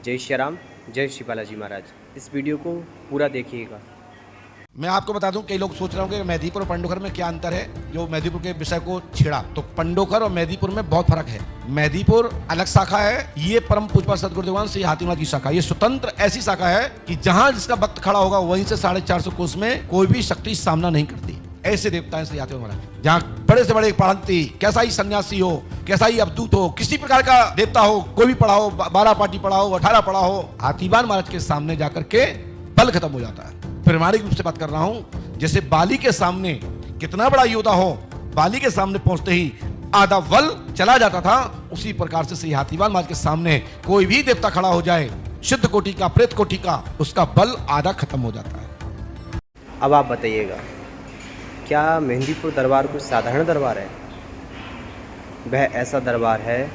जय श्री राम, जय श्री बालाजी महाराज। इस वीडियो को पूरा देखिएगा। मैं आपको बता दूं, कई लोग सोच रहे होंगे कि मेहदीपुर और पंडोखर में क्या अंतर है। जो मेहदीपुर के विषय को छेड़ा, तो पंडोखर और मेहदीपुर में बहुत फर्क है। मेहदीपुर अलग शाखा है, ये परम पूज्य सदगुरुदेवान श्री हाथीनाथ की शाखा। ये स्वतंत्र ऐसी शाखा है कि जहां जिसका भक्त खड़ा होगा वहीं से 450 कोस में कोई भी शक्ति सामना नहीं करती। ऐसे देवता है श्री हाथीनाथ महाराज। जहाँ बड़े से बड़े पढ़ंती, कैसा ही सन्यासी हो, कैसा ही अवधूत हो, किसी प्रकार का देवता हो, कोई भी पढ़ा हो, 12 पार्टी पढ़ा हो, 18 पढ़ा हो, हाथीवान महाराज के सामने जाकर के बल खत्म हो जाता है। प्रमाणिक रूप से बात कर रहा हूं, जैसे बाली के सामने कितना बड़ा योद्धा हो, बाली के सामने पहुंचते ही आधा बल चला जाता था, उसी प्रकार से श्री हाथीवान महाराज के सामने कोई भी देवता खड़ा हो जाए, शुद्ध कोटि का, प्रेत कोटि का, उसका बल आधा खत्म हो जाता है। अब आप बताइएगा, क्या मेहंदीपुर दरबार कोई साधारण दरबार है? वह ऐसा दरबार है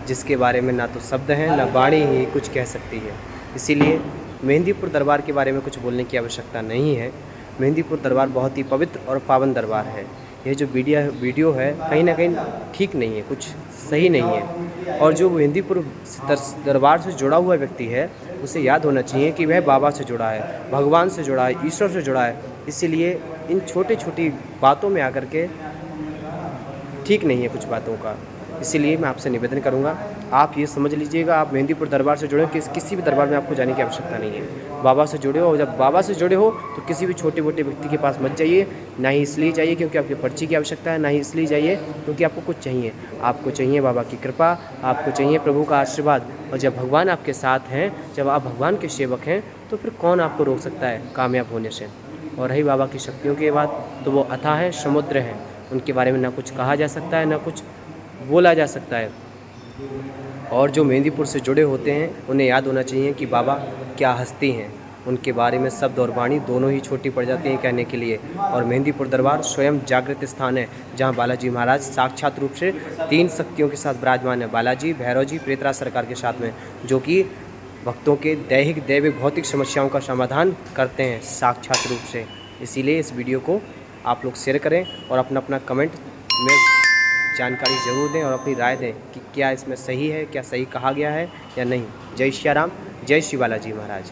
जिसके बारे में ना तो शब्द हैं, ना वाणी ही कुछ कह सकती है। इसीलिए मेहंदीपुर दरबार के बारे में कुछ बोलने की आवश्यकता नहीं है। मेहंदीपुर दरबार बहुत ही पवित्र और पावन दरबार है। यह जो वीडियो है कहीं ना कहीं ठीक नहीं है, कुछ सही नहीं है। और जो मेहंदीपुर दरबार से जुड़ा हुआ व्यक्ति है, उसे याद होना चाहिए कि वह बाबा से जुड़ा है, भगवान से जुड़ा है, ईश्वर से जुड़ा है। इसीलिए इन छोटी छोटी बातों में आकर के ठीक नहीं है कुछ बातों का। इसीलिए मैं आपसे निवेदन करूंगा, आप ये समझ लीजिएगा, आप मेहंदीपुर दरबार से जुड़े हो, किसी भी दरबार में आपको जाने की आवश्यकता नहीं है। बाबा से जुड़े हो, जब बाबा से जुड़े हो तो किसी भी छोटे मोटे व्यक्ति के पास मत जाइए। ना ही इसलिए जाइए क्योंकि आपकी पर्ची की आवश्यकता है, ना ही इसलिए जाइए क्योंकि आपको कुछ चाहिए। आपको चाहिए बाबा की कृपा, आपको चाहिए प्रभु का आशीर्वाद। और जब भगवान आपके साथ हैं, जब आप भगवान के सेवक हैं, तो फिर कौन आपको रोक सकता है कामयाब होने से। और रही बाबा की शक्तियों की बात, तो वो अथाह है, समुद्र है। उनके बारे में ना कुछ कहा जा सकता है, ना कुछ बोला जा सकता है। और जो मेहंदीपुर से जुड़े होते हैं उन्हें याद होना चाहिए कि बाबा क्या हस्ती हैं। उनके बारे में शब्द और वाणी दोनों ही छोटी पड़ जाती हैं कहने के लिए। और मेहंदीपुर दरबार स्वयं जागृत स्थान है, जहां बालाजी महाराज साक्षात रूप से 3 शक्तियों के साथ विराजमान है। बालाजी, भैरव जी, प्रेतराज सरकार के साथ में, जो कि भक्तों के दैहिक दैविक भौतिक समस्याओं का समाधान करते हैं साक्षात रूप से। इसीलिए इस वीडियो को आप लोग शेयर करें और अपना अपना कमेंट में जानकारी ज़रूर दें और अपनी राय दें कि क्या इसमें सही है, क्या सही कहा गया है या नहीं। जय श्री राम, जय श्री बालाजी महाराज।